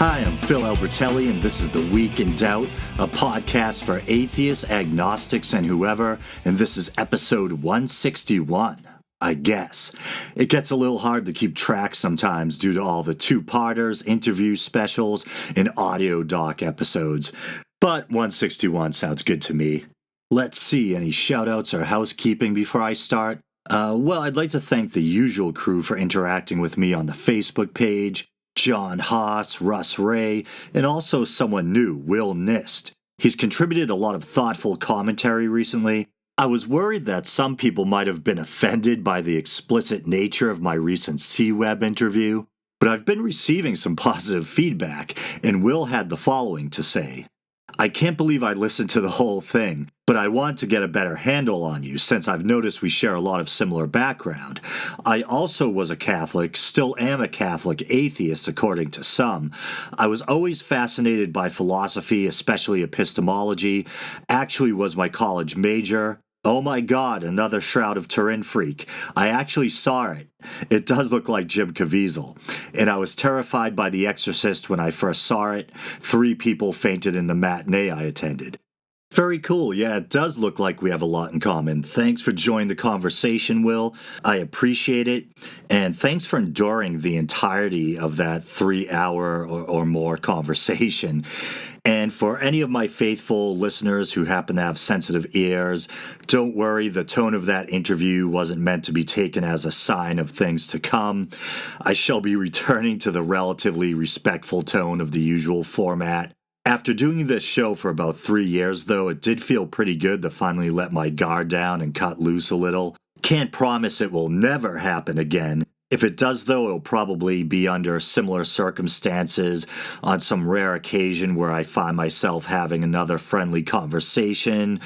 Hi, I'm Phil Albertelli, and this is The Week in Doubt, a podcast for atheists, agnostics, and whoever, and this is episode 161, I guess. It gets a little hard to keep track sometimes due to all the two-parters, interview specials, and audio doc episodes, but 161 sounds good to me. Let's see, any shout-outs or housekeeping before I start? Well, I'd like to thank the usual crew for interacting with me on the Facebook page, John Haas, Russ Ray, and also someone new, Will Nist. He's contributed a lot of thoughtful commentary recently. I was worried that some people might have been offended by the explicit nature of my recent C-Web interview, but I've been receiving some positive feedback, and Will had the following to say. I can't believe I listened to the whole thing, but I want to get a better handle on you since I've noticed we share a lot of similar background. I also was a Catholic, still am a Catholic atheist according to some. I was always fascinated by philosophy, especially epistemology, actually was my college major. Oh my god, another Shroud of Turin freak. I actually saw it. It does look like Jim Caviezel. And I was terrified by The Exorcist when I first saw it. 3 people fainted in the matinee I attended. Very cool. Yeah, it does look like we have a lot in common. Thanks for joining the conversation, Will. I appreciate it. And thanks for enduring the entirety of that 3-hour or more conversation. And for any of my faithful listeners who happen to have sensitive ears, don't worry, the tone of that interview wasn't meant to be taken as a sign of things to come. I shall be returning to the relatively respectful tone of the usual format. After doing this show for about 3 years, though, it did feel pretty good to finally let my guard down and cut loose a little. Can't promise it will never happen again. If it does, though, it'll probably be under similar circumstances on some rare occasion where I find myself having another friendly conversation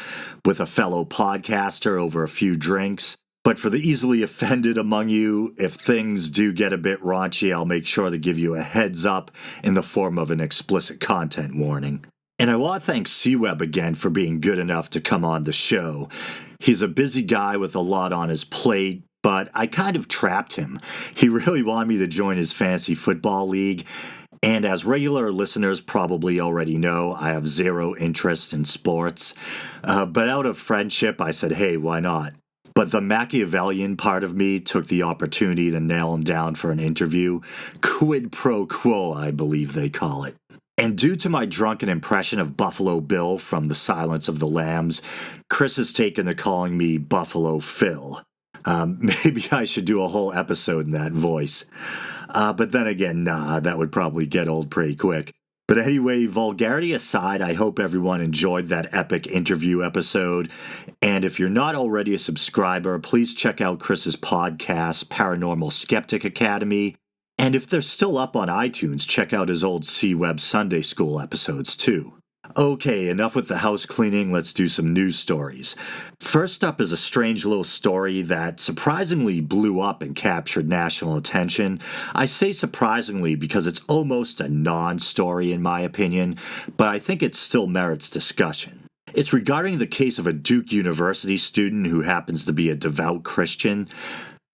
with a fellow podcaster over a few drinks. But for the easily offended among you, if things do get a bit raunchy, I'll make sure to give you a heads up in the form of an explicit content warning. And I want to thank C-Web again for being good enough to come on the show. He's a busy guy with a lot on his plate, but I kind of trapped him. He really wanted me to join his fantasy football league, and as regular listeners probably already know, I have zero interest in sports. But out of friendship, I said, hey, why not? But the Machiavellian part of me took the opportunity to nail him down for an interview. Quid pro quo, I believe they call it. And due to my drunken impression of Buffalo Bill from The Silence of the Lambs, Chris has taken to calling me Buffalo Phil. Maybe I should do a whole episode in that voice. But then again, nah, that would probably get old pretty quick. But anyway, vulgarity aside, I hope everyone enjoyed that epic interview episode. And if you're not already a subscriber, please check out Chris's podcast, Paranormal Skeptic Academy. And if they're still up on iTunes, check out his old C-Web Sunday School episodes too. Okay, enough with the house cleaning, let's do some news stories. First up is a strange little story that surprisingly blew up and captured national attention. I say surprisingly because it's almost a non-story in my opinion, but I think it still merits discussion. It's regarding the case of a Duke University student who happens to be a devout Christian.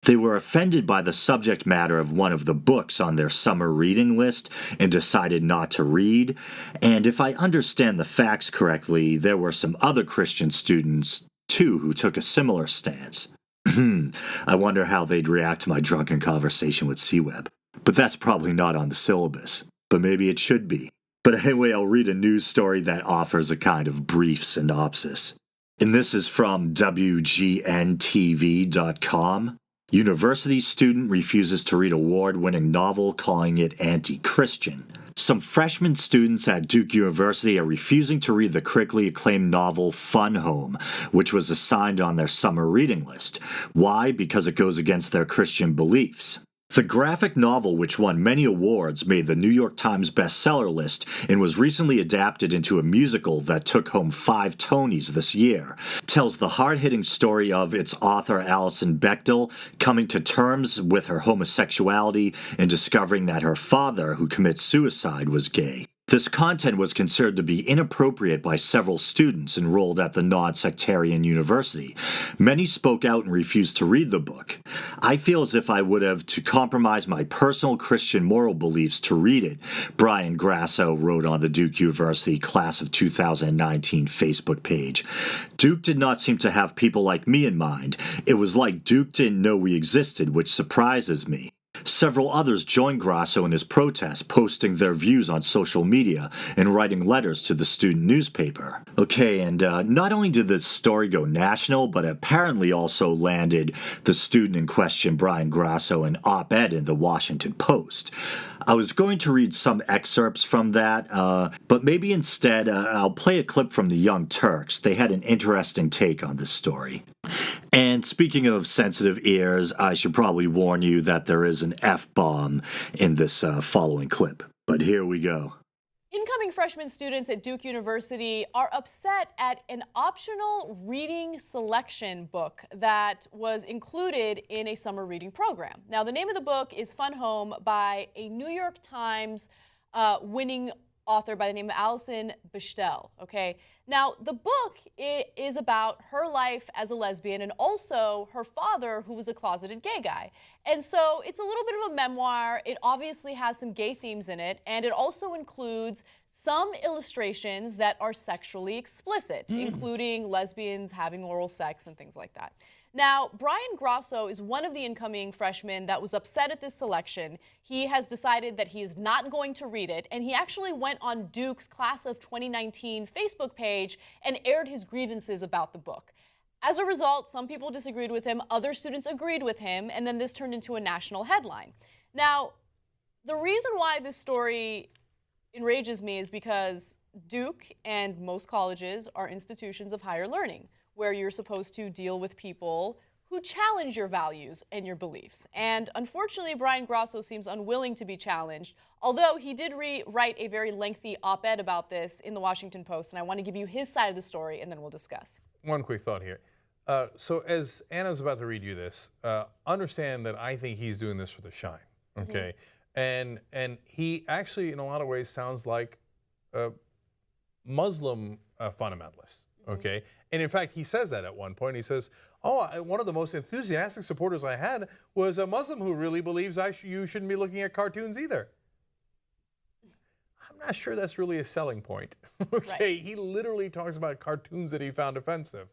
They were offended by the subject matter of one of the books on their summer reading list and decided not to read. And if I understand the facts correctly, there were some other Christian students, too, who took a similar stance. I wonder how they'd react to my drunken conversation with C-Web. But that's probably not on the syllabus. But maybe it should be. But anyway, I'll read a news story that offers a kind of brief synopsis. And this is from WGNTV.com. University student refuses to read award-winning novel, calling it anti-Christian. Some freshman students at Duke University are refusing to read the critically acclaimed novel Fun Home, which was assigned on their summer reading list. Why? Because it goes against their Christian beliefs. The graphic novel, which won many awards, made the New York Times bestseller list and was recently adapted into a musical that took home 5 Tonys this year. Tells the hard-hitting story of its author Alison Bechdel coming to terms with her homosexuality and discovering that her father, who commits suicide, was gay. This content was considered to be inappropriate by several students enrolled at the non-sectarian university. Many spoke out and refused to read the book. I feel as if I would have to compromise my personal Christian moral beliefs to read it, Brian Grasso wrote on the Duke University Class of 2019 Facebook page. Duke did not seem to have people like me in mind. It was like Duke didn't know we existed, which surprises me. Several others joined Grasso in his protest, posting their views on social media and writing letters to the student newspaper. Okay, and not only did this story go national, but apparently also landed the student in question, Brian Grasso, an op-ed in the Washington Post. I was going to read some excerpts from that, but maybe instead I'll play a clip from the Young Turks. They had an interesting take on this story. And speaking of sensitive ears, I should probably warn you that there is an F-bomb in this following clip. But here we go. Incoming freshman students at Duke University are upset at an optional reading selection book that was included in a summer reading program. Now, the name of the book is Fun Home by a New York Times winning author by the name of Alison Bechdel, okay? Now, the book is about her life as a lesbian and also her father, who was a closeted gay guy. And so it's a little bit of a memoir. It obviously has some gay themes in it, and it also includes some illustrations that are sexually explicit, including lesbians having oral sex and things like that. Now, Brian Grasso is one of the incoming freshmen that was upset at this selection. He has decided that he is not going to read it, and he actually went on Duke's Class of 2019 Facebook page and aired his grievances about the book. As a result, some people disagreed with him, other students agreed with him, and then this turned into a national headline. Now, the reason why this story enrages me is because Duke and most colleges are institutions of higher learning, where you're supposed to deal with people who challenge your values and your beliefs. And unfortunately, Brian Grasso seems unwilling to be challenged, although he did write a very lengthy op-ed about this in the Washington Post, and I want to give you his side of the story, and then we'll discuss. One quick thought here. So as Anna's about to read you this, understand that I think he's doing this for the shine, okay? And he actually, in a lot of ways, sounds like a Muslim fundamentalist. Okay, and in fact, he says that at one point. He says, "Oh, one of the most enthusiastic supporters I had was a Muslim who really believes you shouldn't be looking at cartoons either." I'm not sure that's really a selling point. Okay, right. He literally talks about cartoons that he found offensive.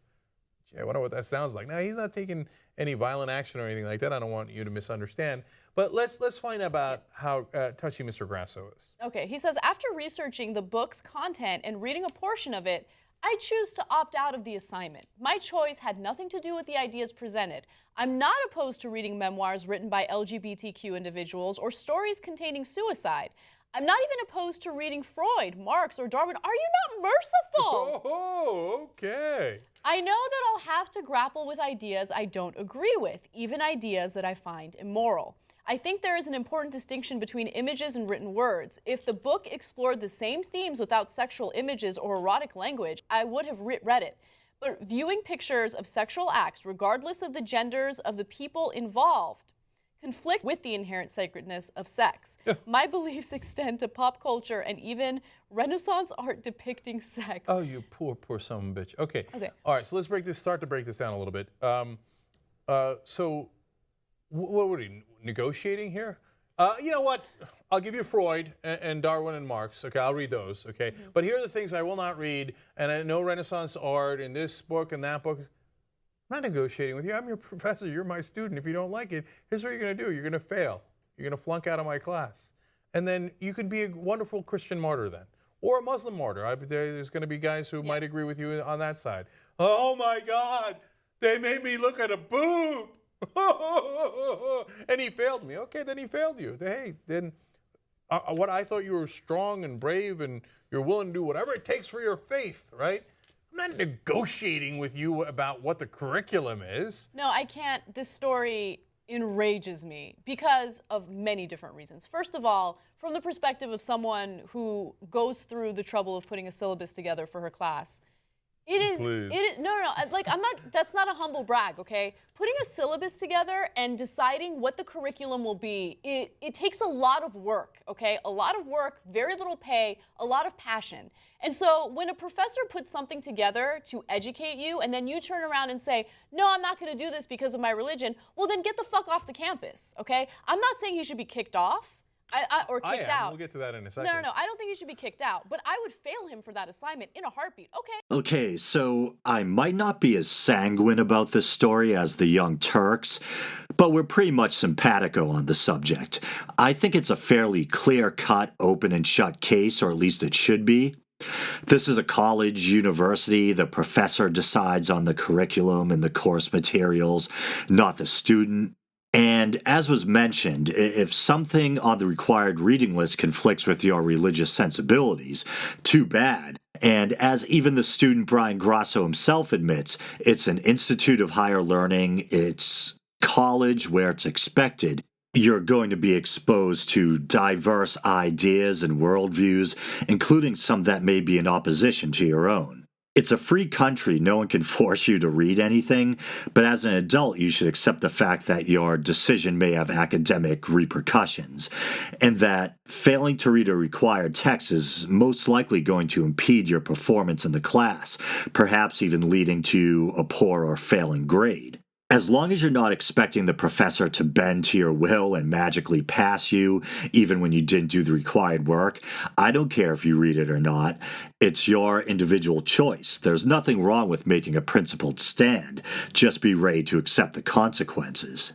Gee, I wonder what that sounds like. Now, he's not taking any violent action or anything like that. I don't want you to misunderstand. But let's find out about how touchy Mr. Grasso is. Okay, he says, after researching the book's content and reading a portion of it, I choose to opt out of the assignment. My choice had nothing to do with the ideas presented. I'm not opposed to reading memoirs written by LGBTQ individuals or stories containing suicide. I'm not even opposed to reading Freud, Marx, or Darwin. Are you not merciful? Oh, okay. I know that I'll have to grapple with ideas I don't agree with, even ideas that I find immoral. I think there is an important distinction between images and written words. If the book explored the same themes without sexual images or erotic language, I would have read it. But viewing pictures of sexual acts, regardless of the genders of the people involved, conflict with the inherent sacredness of sex. My beliefs extend to pop culture and even Renaissance art depicting sex. Oh, you poor son of a bitch. Okay. All right, so let's start to break this down a little bit. So what were we negotiating here? You know what? I'll give you Freud and Darwin and Marx. Okay, I'll read those. Okay, but here are the things I will not read, and I know Renaissance art in this book and that book. I'm not negotiating with you. I'm your professor. You're my student. If you don't like it, here's what you're going to do. You're going to fail. You're going to flunk out of my class, and then you could be a wonderful Christian martyr then, or a Muslim martyr. There's going to be guys who might agree with you on that side. Oh my God! They made me look at a boob. And he failed me. Okay, then he failed you. Hey, then what I thought you were strong and brave and you're willing to do whatever it takes for your faith, right? I'm not negotiating with you about what the curriculum is. No, I can't. This story enrages me because of many different reasons. First of all, from the perspective of someone who goes through the trouble of putting a syllabus together for her class, It is. Please. It is. No. Like, I'm not. That's not a humble brag. Okay. Putting a syllabus together and deciding what the curriculum will be, it takes a lot of work. Okay. A lot of work, very little pay, a lot of passion. And so when a professor puts something together to educate you, and then you turn around and say, "No, I'm not going to do this because of my religion," well, then get the fuck off the campus. Okay. I'm not saying he should be kicked off. Or kicked out. We'll get to that in a second. No. I don't think he should be kicked out, but I would fail him for that assignment in a heartbeat. Okay. Okay, so I might not be as sanguine about this story as the Young Turks, but we're pretty much simpatico on the subject. I think it's a fairly clear-cut, open and shut case, or at least it should be. This is a college, university. The professor decides on the curriculum and the course materials, not the student. And as was mentioned, if something on the required reading list conflicts with your religious sensibilities, too bad. And as even the student Brian Grosso himself admits, it's an institute of higher learning, it's college where it's expected. You're going to be exposed to diverse ideas and worldviews, including some that may be in opposition to your own. It's a free country. No one can force you to read anything, but as an adult, you should accept the fact that your decision may have academic repercussions, and that failing to read a required text is most likely going to impede your performance in the class, perhaps even leading to a poor or failing grade. As long as you're not expecting the professor to bend to your will and magically pass you, even when you didn't do the required work, I don't care if you read it or not. It's your individual choice. There's nothing wrong with making a principled stand. Just be ready to accept the consequences.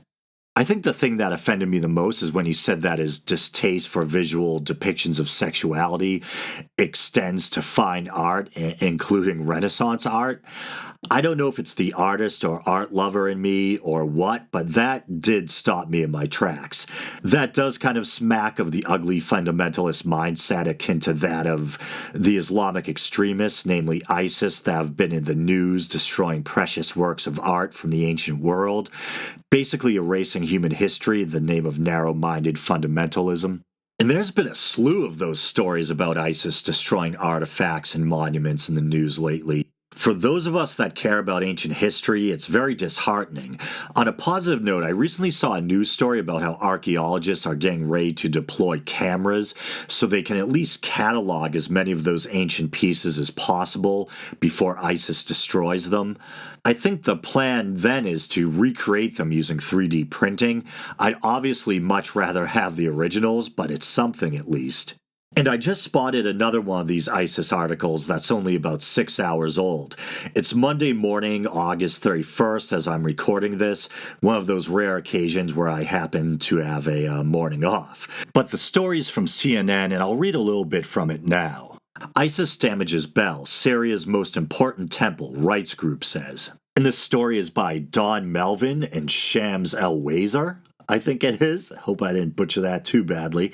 I think the thing that offended me the most is when he said that his distaste for visual depictions of sexuality extends to fine art, including Renaissance art. I don't know if it's the artist or art lover in me or what, but that did stop me in my tracks. That does kind of smack of the ugly fundamentalist mindset akin to that of the Islamic extremists, namely ISIS, that have been in the news destroying precious works of art from the ancient world, basically erasing human history in the name of narrow-minded fundamentalism. And there's been a slew of those stories about ISIS destroying artifacts and monuments in the news lately. For those of us that care about ancient history, it's very disheartening. On a positive note, I recently saw a news story about how archaeologists are getting ready to deploy cameras so they can at least catalog as many of those ancient pieces as possible before ISIS destroys them. I think the plan then is to recreate them using 3D printing. I'd obviously much rather have the originals, but it's something at least. And I just spotted another one of these ISIS articles that's only about 6 hours old. It's Monday morning, August 31st, as I'm recording this, one of those rare occasions where I happen to have a morning off. But the story's from CNN, and I'll read a little bit from it now. ISIS damages Bel, Syria's most important temple, rights group says. And this story is by Don Melvin and Shams El-Wazir, I think it is. I hope I didn't butcher that too badly.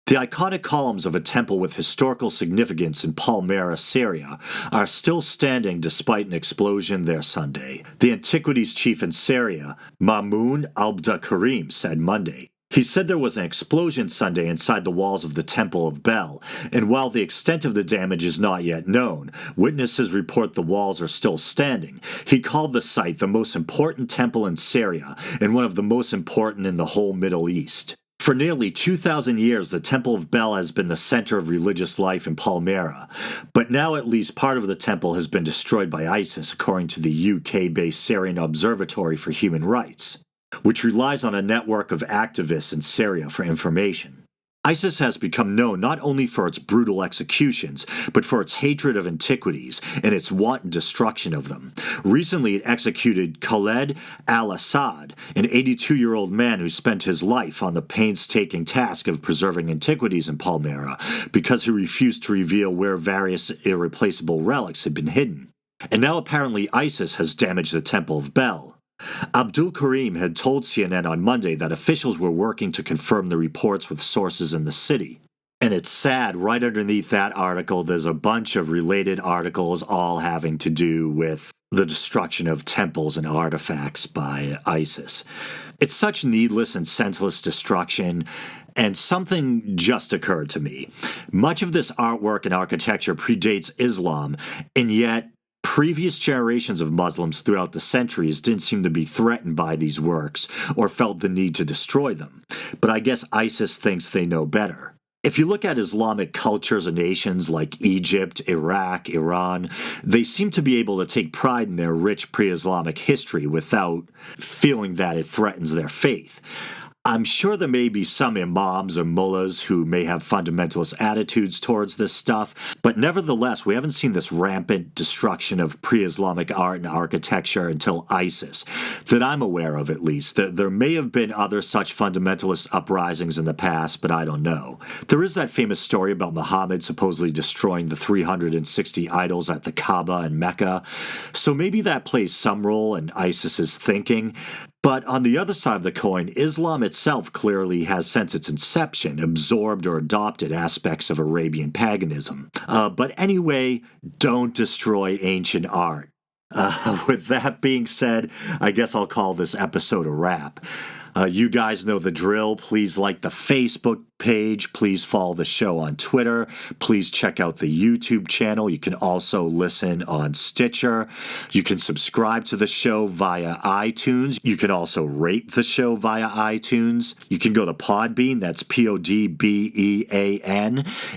The iconic columns of a temple with historical significance in Palmyra, Syria, are still standing despite an explosion there Sunday. The antiquities chief in Syria, Mamoun Abdulkarim, said Monday. He said there was an explosion Sunday inside the walls of the Temple of Bel, and while the extent of the damage is not yet known, witnesses report the walls are still standing. He called the site the most important temple in Syria and one of the most important in the whole Middle East. For nearly 2,000 years, the Temple of Bel has been the center of religious life in Palmyra, but now at least part of the temple has been destroyed by ISIS, according to the UK-based Syrian Observatory for Human Rights, which relies on a network of activists in Syria for information. ISIS has become known not only for its brutal executions, but for its hatred of antiquities and its wanton destruction of them. Recently, it executed Khaled al-Assad, an 82-year-old man who spent his life on the painstaking task of preserving antiquities in Palmyra because he refused to reveal where various irreplaceable relics had been hidden. And now apparently ISIS has damaged the Temple of Bel. Abdul Karim had told CNN on Monday that officials were working to confirm the reports with sources in the city. And it's sad, right underneath that article, there's a bunch of related articles all having to do with the destruction of temples and artifacts by ISIS. It's such needless and senseless destruction, and something just occurred to me. Much of this artwork and architecture predates Islam, and yet previous generations of Muslims throughout the centuries didn't seem to be threatened by these works or felt the need to destroy them. But I guess ISIS thinks they know better. If you look at Islamic cultures and nations like Egypt, Iraq, Iran, they seem to be able to take pride in their rich pre-Islamic history without feeling that it threatens their faith. I'm sure there may be some imams or mullahs who may have fundamentalist attitudes towards this stuff, but nevertheless, we haven't seen this rampant destruction of pre-Islamic art and architecture until ISIS, that I'm aware of at least. There may have been other such fundamentalist uprisings in the past, but I don't know. There is that famous story about Muhammad supposedly destroying the 360 idols at the Kaaba in Mecca, so maybe that plays some role in ISIS's thinking. But on the other side of the coin, Islam itself clearly has, since its inception, absorbed or adopted aspects of Arabian paganism. But anyway, don't destroy ancient art. With that being said, I guess I'll call this episode a wrap. You guys know the drill. Please like the Facebook page. Please follow the show on Twitter. Please check out the YouTube channel. You can also listen on Stitcher. You can subscribe to the show via iTunes. You can also rate the show via iTunes. You can go to Podbean, that's Podbean,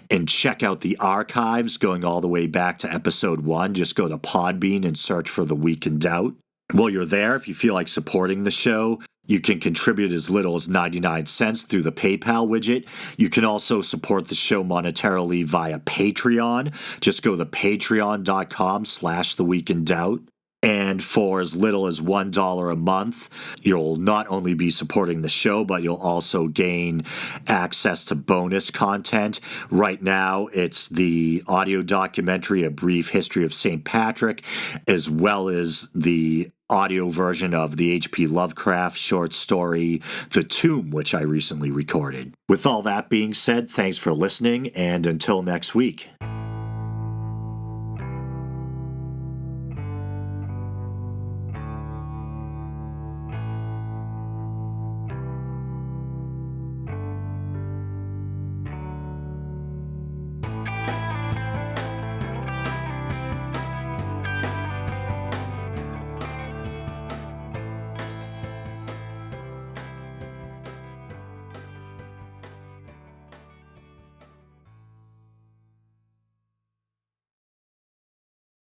and check out the archives going all the way back to episode 1. Just go to Podbean and search for The Week in Doubt. While you're there, if you feel like supporting the show, you can contribute as little as 99 cents through the PayPal widget. You can also support the show monetarily via Patreon. Just go to patreon.com/theweekindoubt. And for as little as $1 a month, you'll not only be supporting the show, but you'll also gain access to bonus content. Right now, it's the audio documentary, A Brief History of St. Patrick, as well as the audio version of the H.P. Lovecraft short story, The Tomb, which I recently recorded. With all that being said, thanks for listening, and until next week.